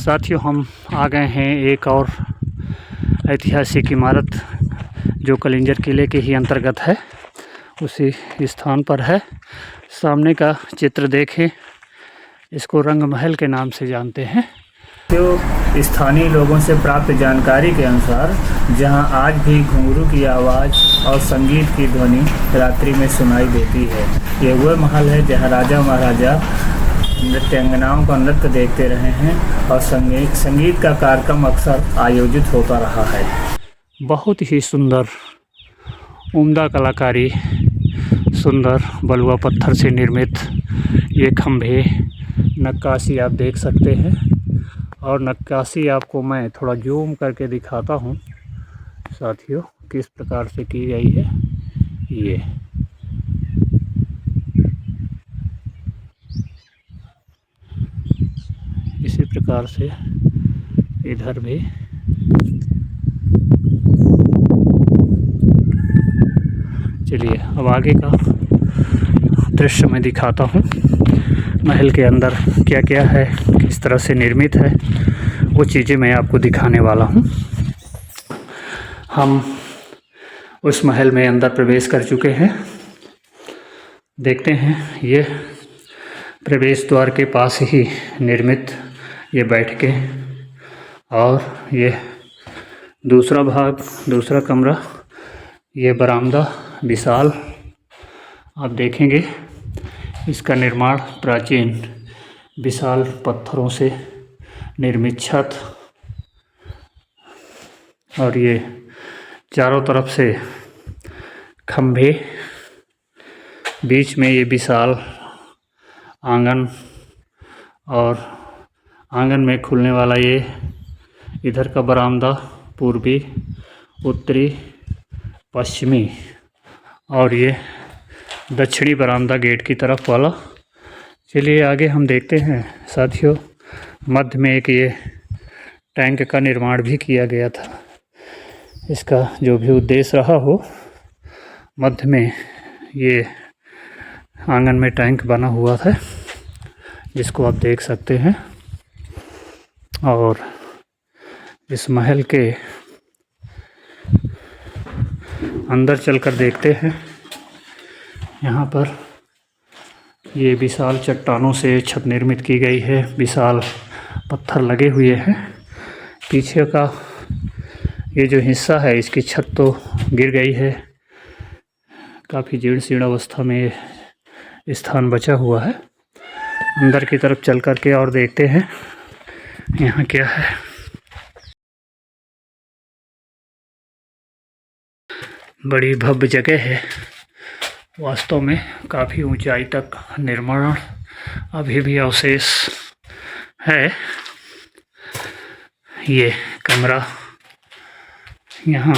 साथियों, हम आ गए हैं एक और ऐतिहासिक इमारत जो कलिंजर किले के ही अंतर्गत है, उसी स्थान पर है। सामने का चित्र देखें, इसको रंग महल के नाम से जानते हैं। तो स्थानीय लोगों से प्राप्त जानकारी के अनुसार जहां आज भी घुंघरू की आवाज़ और संगीत की ध्वनि रात्रि में सुनाई देती है। ये वह महल है जहां राजा महाराजा नृत्यांगनाओं का नृत्य देखते रहे हैं और संगीत का कार्यक्रम अक्सर आयोजित होता रहा है। बहुत ही सुंदर उम्दा कलाकारी, सुंदर बलुआ पत्थर से निर्मित ये खंभे, नक्काशी आप देख सकते हैं। और नक्काशी आपको मैं थोड़ा जूम करके दिखाता हूँ साथियों, किस प्रकार से की गई है। ये इसी प्रकार से इधर भी चलिए अब आगे का दृश्य मैं दिखाता हूँ। महल के अंदर क्या क्या है, किस तरह से निर्मित है, वो चीज़ें मैं आपको दिखाने वाला हूँ। हम उस महल में अंदर प्रवेश कर चुके हैं। देखते हैं, ये प्रवेश द्वार के पास ही निर्मित ये बैठकें, और ये दूसरा भाग, दूसरा कमरा, ये बरामदा विशाल आप देखेंगे। इसका निर्माण प्राचीन विशाल पत्थरों से निर्मित छत, और ये चारों तरफ से खंभे, बीच में ये विशाल आंगन, और आंगन में खुलने वाला ये इधर का बरामदा, पूर्वी, उत्तरी, पश्चिमी, और ये दक्षिणी बरामदा गेट की तरफ वाला। चलिए आगे हम देखते हैं साथियों। मध्य में एक ये टैंक का निर्माण भी किया गया था। इसका जो भी उद्देश्य रहा हो, मध्य में ये आंगन में टैंक बना हुआ था, जिसको आप देख सकते हैं। और इस महल के अंदर चलकर देखते हैं। यहाँ पर ये विशाल चट्टानों से छत निर्मित की गई है, विशाल पत्थर लगे हुए हैं। पीछे का ये जो हिस्सा है, इसकी छत तो गिर गई है, काफ़ी जीर्ण शीर्ण अवस्था में स्थान बचा हुआ है। अंदर की तरफ चल कर के और देखते हैं यहाँ क्या है। बड़ी भव्य जगह है वास्तव में, काफ़ी ऊंचाई तक निर्माण अभी भी अवशेष है। ये कमरा, यहाँ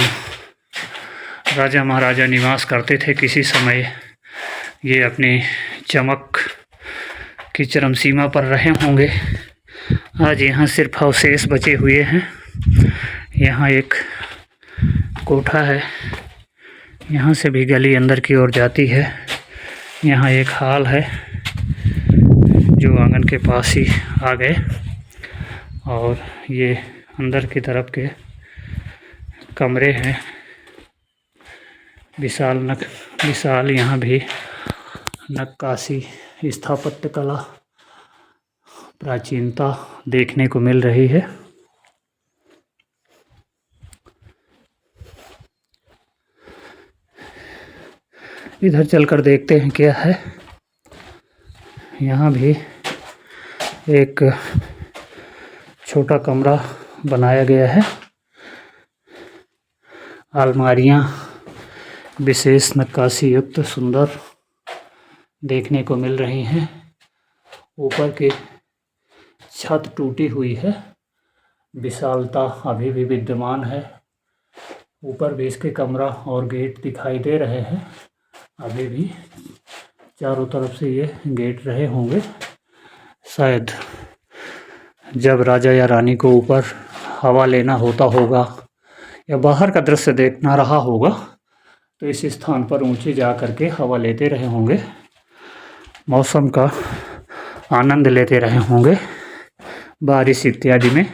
राजा महाराजा निवास करते थे किसी समय। ये अपनी चमक की चरम सीमा पर रहे होंगे। आज यहाँ सिर्फ अवशेष बचे हुए हैं। यहाँ एक कोठा है, यहाँ से भी गली अंदर की ओर जाती है। यहाँ एक हाल है जो आंगन के पास ही आ गए, और ये अंदर की तरफ के कमरे हैं। विशाल यहाँ भी नक्काशी, स्थापत्य कला, प्राचीनता देखने को मिल रही है। इधर चलकर देखते हैं क्या है। यहाँ भी एक छोटा कमरा बनाया गया है। अलमारियाँ विशेष नक्काशी युक्त सुंदर देखने को मिल रही हैं। ऊपर की छत टूटी हुई है, विशालता अभी भी विद्यमान है। ऊपर भी इसके कमरा और गेट दिखाई दे रहे हैं। अभी भी चारों तरफ से ये गेट रहे होंगे। शायद जब राजा या रानी को ऊपर हवा लेना होता होगा या बाहर का दृश्य देखना रहा होगा, तो इस स्थान पर ऊंचे जा कर के हवा लेते रहे होंगे, मौसम का आनंद लेते रहे होंगे। बारिश इत्यादि में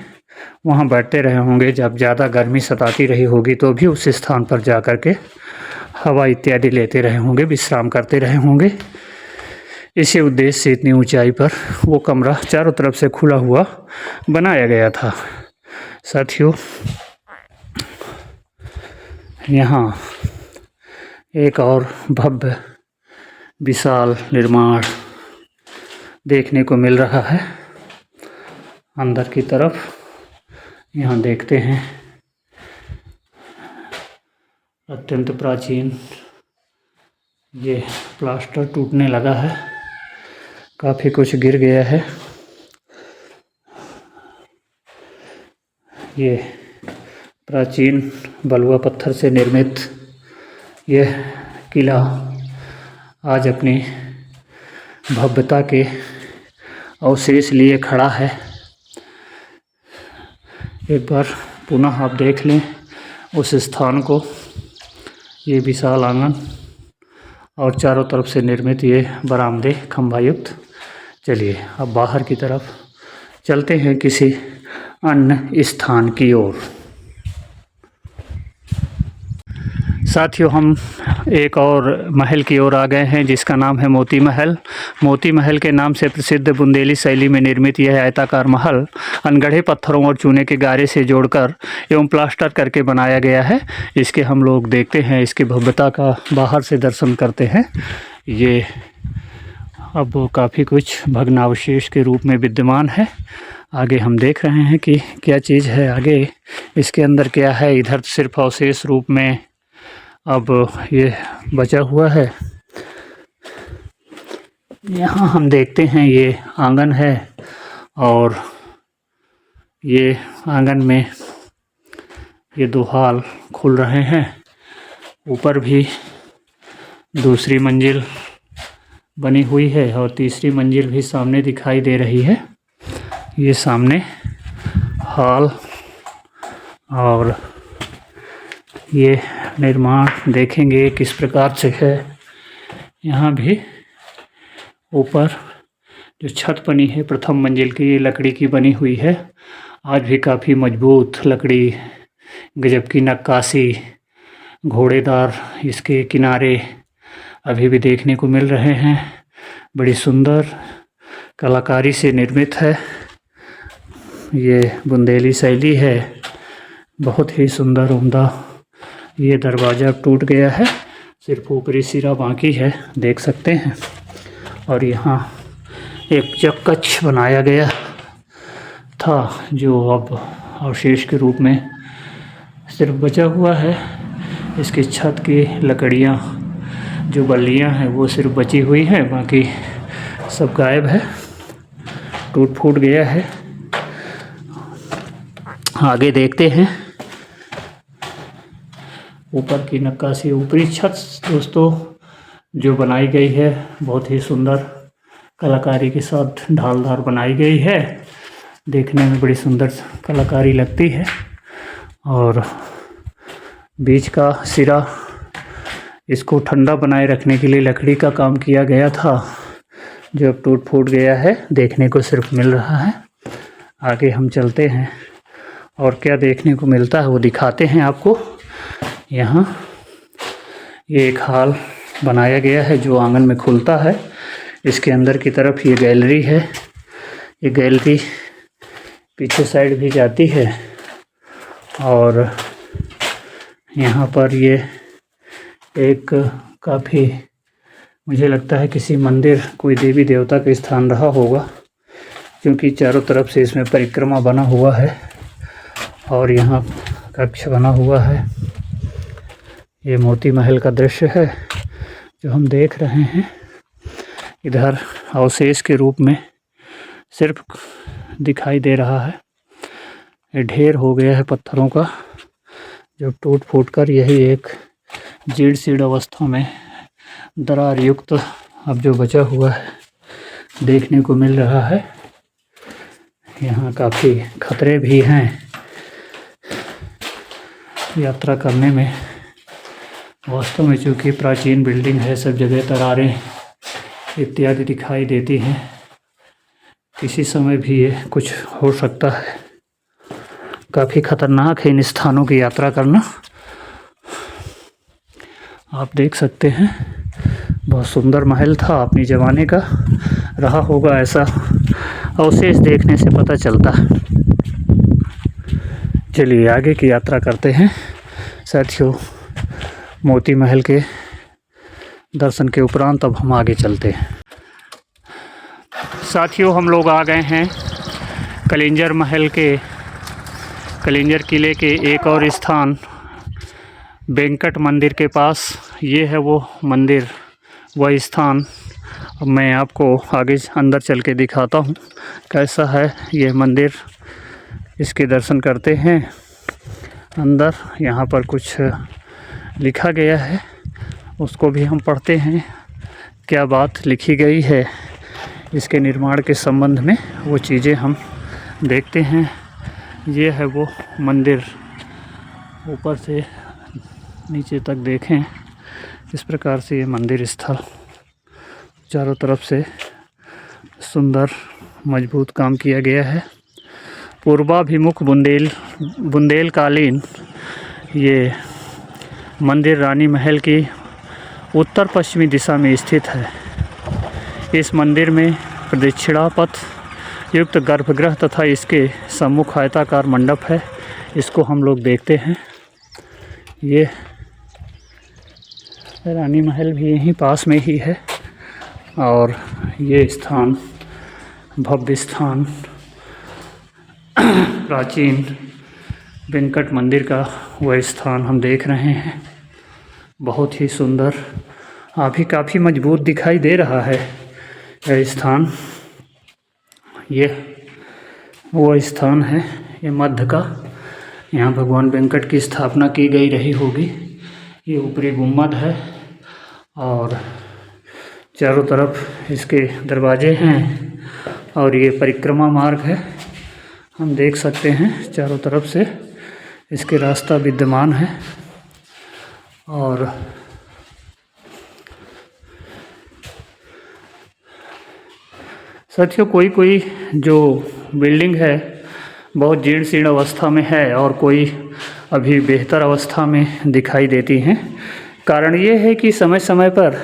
वहाँ बैठते रहे होंगे। जब ज़्यादा गर्मी सताती रही होगी तो भी उस स्थान पर जा कर के हवा इत्यादि लेते रहे होंगे, विश्राम करते रहे होंगे। इसी उद्देश्य से इतनी ऊंचाई पर वो कमरा चारों तरफ से खुला हुआ बनाया गया था। साथियों, यहाँ एक और भव्य विशाल निर्माण देखने को मिल रहा है। अंदर की तरफ यहाँ देखते हैं अत्यंत प्राचीन, ये प्लास्टर टूटने लगा है, काफ़ी कुछ गिर गया है। ये प्राचीन बलुआ पत्थर से निर्मित यह किला आज अपनी भव्यता के अवशेष लिए खड़ा है। एक बार पुनः आप देख लें उस स्थान को, ये विशाल आंगन और चारों तरफ से निर्मित ये बरामदे खंभायुक्त। चलिए अब बाहर की तरफ चलते हैं किसी अन्य स्थान की ओर। साथियों, हम एक और महल की ओर आ गए हैं जिसका नाम है मोती महल। मोती महल के नाम से प्रसिद्ध बुंदेली शैली में निर्मित यह आयताकार महल अनगढ़े पत्थरों और चूने के गारे से जोड़कर एवं प्लास्टर करके बनाया गया है। इसके हम लोग देखते हैं, इसकी भव्यता का बाहर से दर्शन करते हैं। ये अब काफ़ी कुछ भग्नावशेष के रूप में विद्यमान है। आगे हम देख रहे हैं कि क्या चीज़ है आगे, इसके अंदर क्या है। इधर सिर्फ अवशेष रूप में अब ये बचा हुआ है। यहाँ हम देखते हैं ये आंगन है और ये आंगन में ये दो हॉल खुल रहे हैं। ऊपर भी दूसरी मंजिल बनी हुई है और तीसरी मंजिल भी सामने दिखाई दे रही है। ये सामने हॉल और ये निर्माण देखेंगे किस प्रकार से है। यहाँ भी ऊपर जो छत बनी है प्रथम मंजिल की, ये लकड़ी की बनी हुई है। आज भी काफ़ी मजबूत लकड़ी, गजब की नक्काशी, घोड़ेदार इसके किनारे अभी भी देखने को मिल रहे हैं। बड़ी सुंदर कलाकारी से निर्मित है। ये बुंदेली शैली है, बहुत ही सुंदर उम्दा। ये दरवाज़ा टूट गया है, सिर्फ ऊपरी सिरा बाकी है, देख सकते हैं। और यहाँ एक चक्कच बनाया गया था जो अब अवशेष के रूप में सिर्फ बचा हुआ है। इसकी छत की लकड़ियाँ जो बल्लियाँ हैं वो सिर्फ बची हुई हैं, बाकी सब गायब है, टूट फूट गया है। आगे देखते हैं ऊपर की नक्काशी, ऊपरी छत दोस्तों जो बनाई गई है बहुत ही सुंदर कलाकारी के साथ ढालदार बनाई गई है। देखने में बड़ी सुंदर कलाकारी लगती है। और बीच का सिरा, इसको ठंडा बनाए रखने के लिए लकड़ी का काम किया गया था जो अब टूट फूट गया है, देखने को सिर्फ मिल रहा है। आगे हम चलते हैं और क्या देखने को मिलता है वो दिखाते हैं आपको। यहाँ ये एक हॉल बनाया गया है जो आंगन में खुलता है। इसके अंदर की तरफ ये गैलरी है। ये गैलरी पीछे साइड भी जाती है और यहाँ पर ये एक काफ़ी, मुझे लगता है किसी मंदिर, कोई देवी देवता का स्थान रहा होगा, क्योंकि चारों तरफ से इसमें परिक्रमा बना हुआ है और यहाँ कक्ष बना हुआ है। ये मोती महल का दृश्य है जो हम देख रहे हैं। इधर अवशेष के रूप में सिर्फ दिखाई दे रहा है। ये ढेर हो गया है पत्थरों का जो टूट फूट कर यही एक जीर्ण शीर्ण अवस्था में दरार युक्त अब जो बचा हुआ है देखने को मिल रहा है। यहाँ काफ़ी खतरे भी हैं यात्रा करने में। वास्तव में चूँकि प्राचीन बिल्डिंग है, सब जगह दरारें इत्यादि दिखाई देती हैं। किसी समय भी ये कुछ हो सकता है। काफ़ी खतरनाक है इन स्थानों की यात्रा करना। आप देख सकते हैं, बहुत सुंदर महल था अपनी ज़माने का, रहा होगा ऐसा अवशेष देखने से पता चलता है। चलिए आगे की यात्रा करते हैं साथियों। मोती महल के दर्शन के उपरांत अब हम आगे चलते हैं। साथियों हम लोग आ गए हैं कलिंजर किले के एक और स्थान वेंकट मंदिर के पास। ये है वो मंदिर, वह स्थान। अब मैं आपको आगे अंदर चल के दिखाता हूँ कैसा है यह मंदिर। इसके दर्शन करते हैं अंदर। यहाँ पर कुछ लिखा गया है, उसको भी हम पढ़ते हैं। क्या बात लिखी गई है इसके निर्माण के संबंध में, वो चीज़ें हम देखते हैं। ये है वो मंदिर, ऊपर से नीचे तक देखें इस प्रकार से ये मंदिर स्थल। चारों तरफ से सुंदर मजबूत काम किया गया है। पूर्वाभिमुख बुंदेलकालीन ये मंदिर रानी महल की उत्तर पश्चिमी दिशा में स्थित है। इस मंदिर में प्रदक्षिणा पथ युक्त गर्भगृह तथा इसके सम्मुख आयताकार मंडप है। इसको हम लोग देखते हैं। ये रानी महल भी यहीं पास में ही है और ये स्थान, भव्य स्थान, प्राचीन वेंकट मंदिर का वह स्थान हम देख रहे हैं। बहुत ही सुंदर, अभी काफ़ी मजबूत दिखाई दे रहा है यह स्थान। ये वो स्थान है, ये मध्य का। यहाँ भगवान वेंकट की स्थापना की गई रही होगी। ये ऊपरी गुम्बद है और चारों तरफ इसके दरवाजे हैं और ये परिक्रमा मार्ग है। हम देख सकते हैं चारों तरफ से इसके रास्ता विद्यमान है। और साथियों कोई जो बिल्डिंग है बहुत जीर्ण शीर्ण अवस्था में है और कोई अभी बेहतर अवस्था में दिखाई देती हैं। कारण ये है कि समय समय पर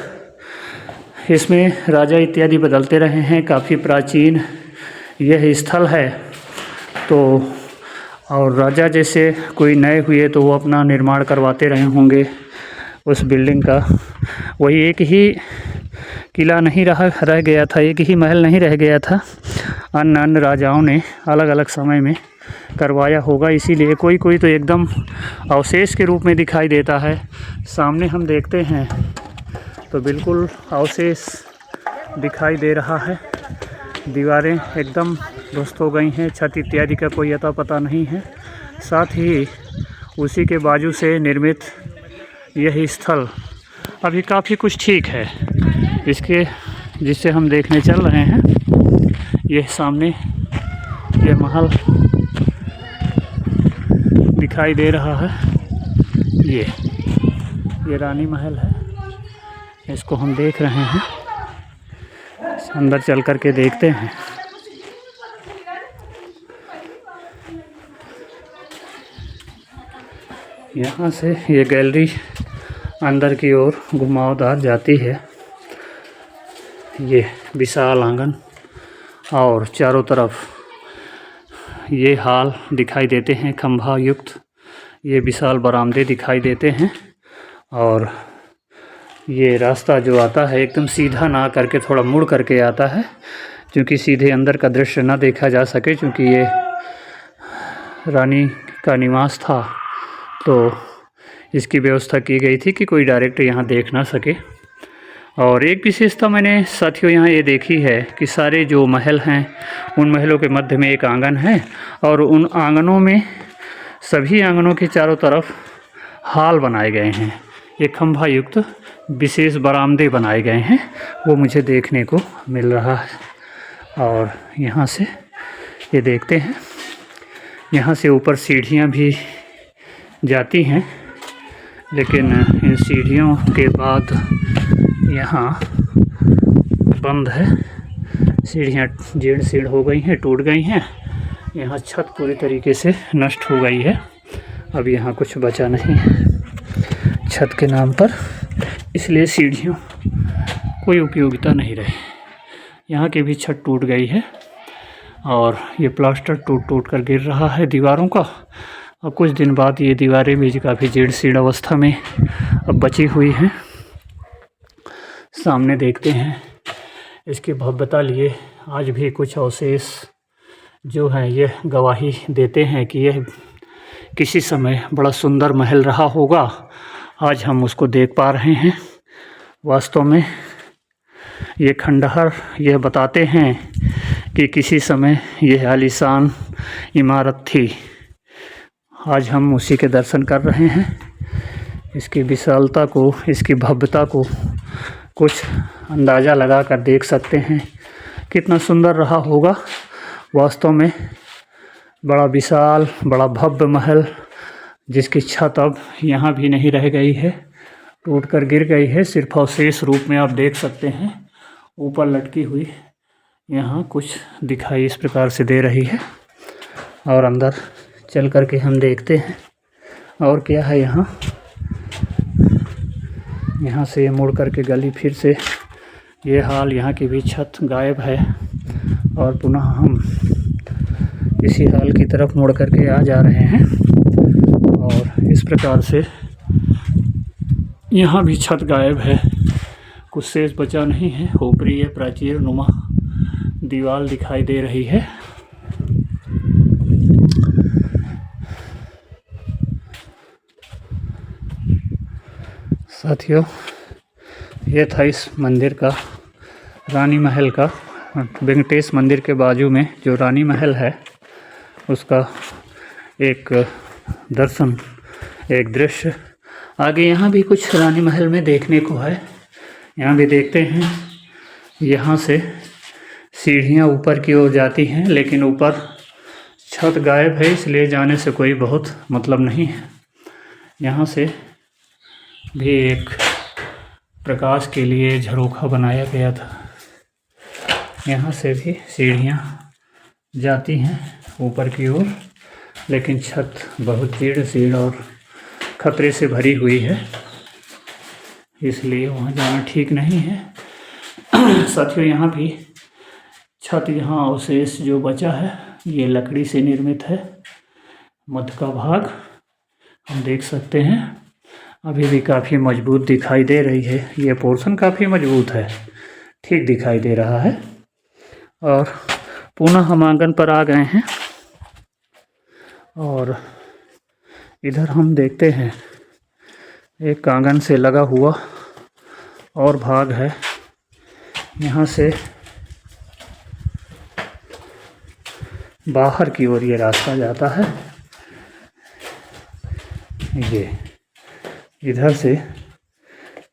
इसमें राजा इत्यादि बदलते रहे हैं। काफ़ी प्राचीन यह स्थल है, तो और राजा जैसे कोई नए हुए तो वो अपना निर्माण करवाते रहे होंगे उस बिल्डिंग का। वही एक ही किला नहीं रह गया था, एक ही महल नहीं रह गया था। अन्य राजाओं ने अलग अलग समय में करवाया होगा, इसीलिए कोई तो एकदम अवशेष के रूप में दिखाई देता है। सामने हम देखते हैं तो बिल्कुल अवशेष दिखाई दे रहा है। दीवारें एकदम ध्वस्त हो गई हैं, छत इत्यादि का कोई अता पता नहीं है। साथ ही उसी के बाजू से निर्मित यह स्थल अभी काफ़ी कुछ ठीक है। इसके जिससे हम देखने चल रहे हैं, यह सामने यह महल दिखाई दे रहा है। ये रानी महल है, इसको हम देख रहे हैं। अंदर चल कर के देखते हैं। यहाँ से ये गैलरी अंदर की ओर घुमावदार जाती है। ये विशाल आंगन और चारों तरफ ये हाल दिखाई देते हैं, खंभा युक्त ये विशाल बरामदे दिखाई देते हैं। और ये रास्ता जो आता है एकदम सीधा ना करके थोड़ा मुड़ करके आता है, क्योंकि सीधे अंदर का दृश्य ना देखा जा सके। क्योंकि ये रानी का निवास था, तो इसकी व्यवस्था की गई थी कि कोई डायरेक्ट यहाँ देख ना सके। और एक विशेषता मैंने साथियों यहाँ ये देखी है कि सारे जो महल हैं उन महलों के मध्य में एक आंगन है और उन आंगनों में सभी आंगनों के चारों तरफ हाल बनाए गए हैं। एक खंभा युक्त विशेष बरामदे बनाए गए हैं, वो मुझे देखने को मिल रहा है। और यहाँ से ये देखते हैं, यहाँ से ऊपर सीढ़ियाँ भी जाती हैं, लेकिन इन सीढ़ियों के बाद यहाँ बंद है। सीढ़ियाँ जीर्ण शीर्ण हो गई हैं, टूट गई हैं। यहाँ छत पूरी तरीके से नष्ट हो गई है। अब यहाँ कुछ बचा नहीं है छत के नाम पर, इसलिए सीढ़ियों कोई उपयोगिता नहीं रही। यहाँ की भी छत टूट गई है और ये प्लास्टर टूट टूट कर गिर रहा है दीवारों का। और कुछ दिन बाद ये दीवारें भी काफ़ी जीर्ण शीर्ण अवस्था में अब बची हुई हैं। सामने देखते हैं इसकी भव्यता लिए आज भी कुछ अवशेष जो हैं ये गवाही देते हैं कि यह किसी समय बड़ा सुंदर महल रहा होगा। आज हम उसको देख पा रहे हैं। वास्तव में ये खंडहर यह बताते हैं कि किसी समय यह आलीशान इमारत थी। आज हम उसी के दर्शन कर रहे हैं। इसकी विशालता को, इसकी भव्यता को कुछ अंदाज़ा लगा कर देख सकते हैं कितना सुंदर रहा होगा। वास्तव में बड़ा विशाल, बड़ा भव्य महल, जिसकी छत अब यहाँ भी नहीं रह गई है, टूट कर गिर गई है। सिर्फ अवशेष रूप में आप देख सकते हैं ऊपर लटकी हुई यहाँ कुछ दिखाई इस प्रकार से दे रही है। और अंदर चल कर के हम देखते हैं और क्या है यहाँ। यहाँ से ये मुड़ कर के गली फिर से ये हाल, यहाँ की भी छत गायब है। और पुनः हम इसी हाल की तरफ मुड़ कर के आ जा रहे हैं और इस प्रकार से यहाँ भी छत गायब है, कुछ शेष बचा नहीं है। ऊपरी प्राचीर नुमा दीवार दिखाई दे रही है। साथियों, ये था इस मंदिर का, रानी महल का, वेंकटेश मंदिर के बाजू में जो रानी महल है उसका एक दर्शन, एक दृश्य। आगे यहाँ भी कुछ रानी महल में देखने को है, यहाँ भी देखते हैं। यहाँ से सीढ़ियाँ ऊपर की ओर जाती हैं, लेकिन ऊपर छत गायब है, इसलिए जाने से कोई बहुत मतलब नहीं है। यहाँ से भी एक प्रकाश के लिए झरोखा बनाया गया था। यहाँ से भी सीढ़ियाँ जाती हैं ऊपर की ओर, लेकिन छत बहुत जीर्ण शीर्ण और खतरे से भरी हुई है, इसलिए वहाँ जाना ठीक नहीं है। साथियों, यहाँ भी छत, यहाँ अवशेष जो बचा है ये लकड़ी से निर्मित है। मध्य का भाग हम देख सकते हैं अभी भी काफ़ी मजबूत दिखाई दे रही है। ये पोर्शन काफ़ी मजबूत है, ठीक दिखाई दे रहा है। और पुनः हम आंगन पर आ गए हैं और इधर हम देखते हैं एक आंगन से लगा हुआ और भाग है। यहाँ से बाहर की ओर ये रास्ता जाता है। ये इधर से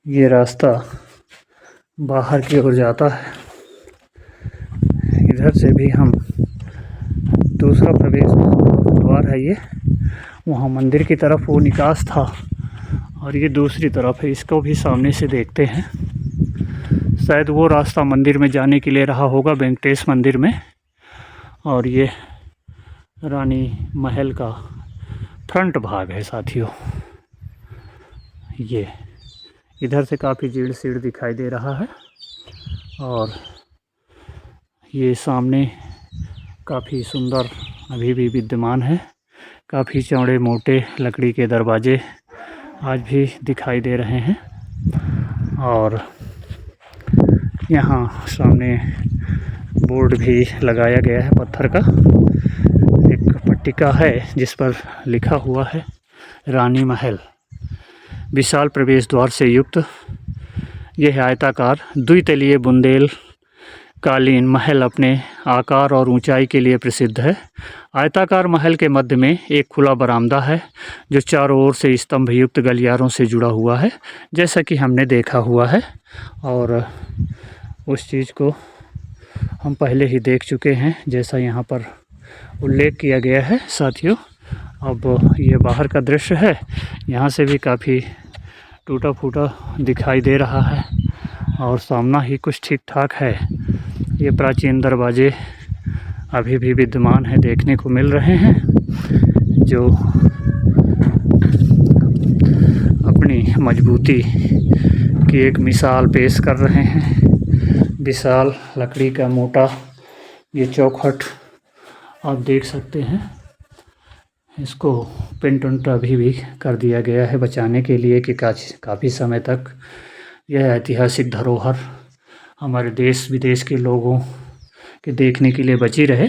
ये रास्ता बाहर की ओर जाता है। इधर से भी हम दूसरा प्रवेश द्वार है, ये वहाँ मंदिर की तरफ वो निकास था और ये दूसरी तरफ है। इसको भी सामने से देखते हैं। शायद वो रास्ता मंदिर में जाने के लिए रहा होगा, वेंकटेश मंदिर में। और ये रानी महल का फ्रंट भाग है साथियों। ये इधर से काफ़ी जीर्ण शीर्ण दिखाई दे रहा है और ये सामने काफ़ी सुंदर अभी भी विद्यमान है। काफ़ी चौड़े मोटे लकड़ी के दरवाजे आज भी दिखाई दे रहे हैं। और यहाँ सामने बोर्ड भी लगाया गया है पत्थर का, एक पट्टिका है जिस पर लिखा हुआ है रानी महल। विशाल प्रवेश द्वार से युक्त यह आयताकार द्वितलीय बुंदेल कालीन महल अपने आकार और ऊंचाई के लिए प्रसिद्ध है। आयताकार महल के मध्य में एक खुला बरामदा है जो चारों ओर से स्तंभ युक्त गलियारों से जुड़ा हुआ है, जैसा कि हमने देखा हुआ है। और उस चीज़ को हम पहले ही देख चुके हैं, जैसा यहाँ पर उल्लेख किया गया है। साथियों, अब ये बाहर का दृश्य है। यहाँ से भी काफ़ी टूटा फूटा दिखाई दे रहा है और सामना ही कुछ ठीक ठाक है। ये प्राचीन दरवाजे अभी भी विद्यमान है, देखने को मिल रहे हैं, जो अपनी मजबूती की एक मिसाल पेश कर रहे हैं। विशाल लकड़ी का मोटा ये चौखट आप देख सकते हैं। इसको पेंट उंट अभी भी कर दिया गया है बचाने के लिए कि काफ़ी समय तक यह ऐतिहासिक धरोहर हमारे देश विदेश के लोगों के देखने के लिए बची रहे,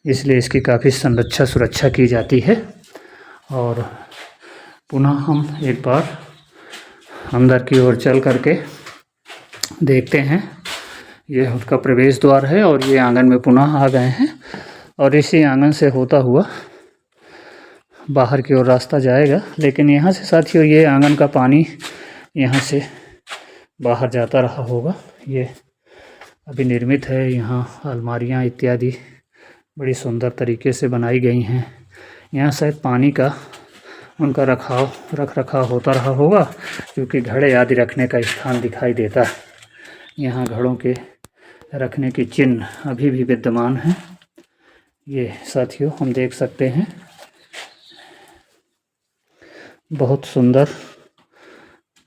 इसलिए इसकी काफ़ी संरक्षा सुरक्षा की जाती है। और पुनः हम एक बार अंदर की ओर चल करके देखते हैं। यह उसका प्रवेश द्वार है और ये आंगन में पुनः आ गए हैं और इसी आंगन से होता हुआ बाहर की ओर रास्ता जाएगा। लेकिन यहाँ से साथियों ये आंगन का पानी यहाँ से बाहर जाता रहा होगा। ये अभी निर्मित है। यहाँ अलमारियाँ इत्यादि बड़ी सुंदर तरीके से बनाई गई हैं। यहाँ शायद पानी का उनका रख रखाव होता रहा होगा, क्योंकि घड़े आदि रखने का स्थान दिखाई देता है। यहाँ घड़ों के रखने की चिन्ह अभी भी विद्यमान हैं। ये साथियों हम देख सकते हैं, बहुत सुंदर,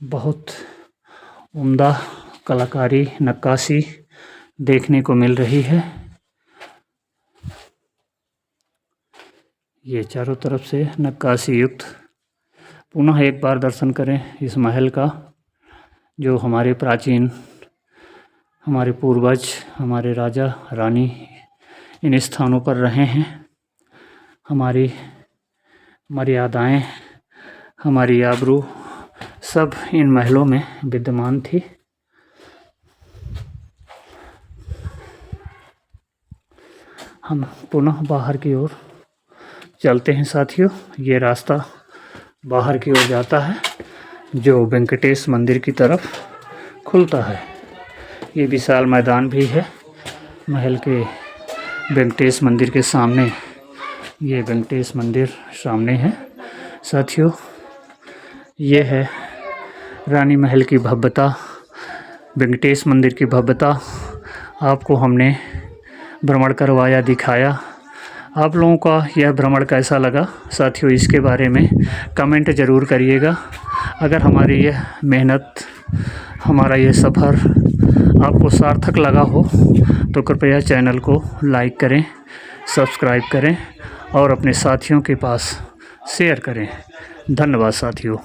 बहुत उम्दा कलाकारी नक्काशी देखने को मिल रही है। ये चारों तरफ से नक्काशी युक्त। पुनः एक बार दर्शन करें इस महल का, जो हमारे प्राचीन, हमारे पूर्वज, हमारे राजा रानी इन स्थानों पर रहे हैं। हमारी मर्यादाएं, हमारी आबरू सब इन महलों में विद्यमान थी। हम पुनः बाहर की ओर चलते हैं साथियों। ये रास्ता बाहर की ओर जाता है, जो वेंकटेश मंदिर की तरफ खुलता है। ये विशाल मैदान भी है महल के वेंकटेश मंदिर के सामने। ये वेंकटेश मंदिर सामने है साथियों। ये है रानी महल की भव्यता, वेंकटेश मंदिर की भव्यता। आपको हमने भ्रमण करवाया, दिखाया। आप लोगों का यह भ्रमण कैसा लगा साथियों, इसके बारे में कमेंट ज़रूर करिएगा। अगर हमारी यह मेहनत, हमारा ये सफ़र आपको सार्थक लगा हो तो कृपया चैनल को लाइक करें, सब्सक्राइब करें और अपने साथियों के पास शेयर करें। धन्यवाद साथियों।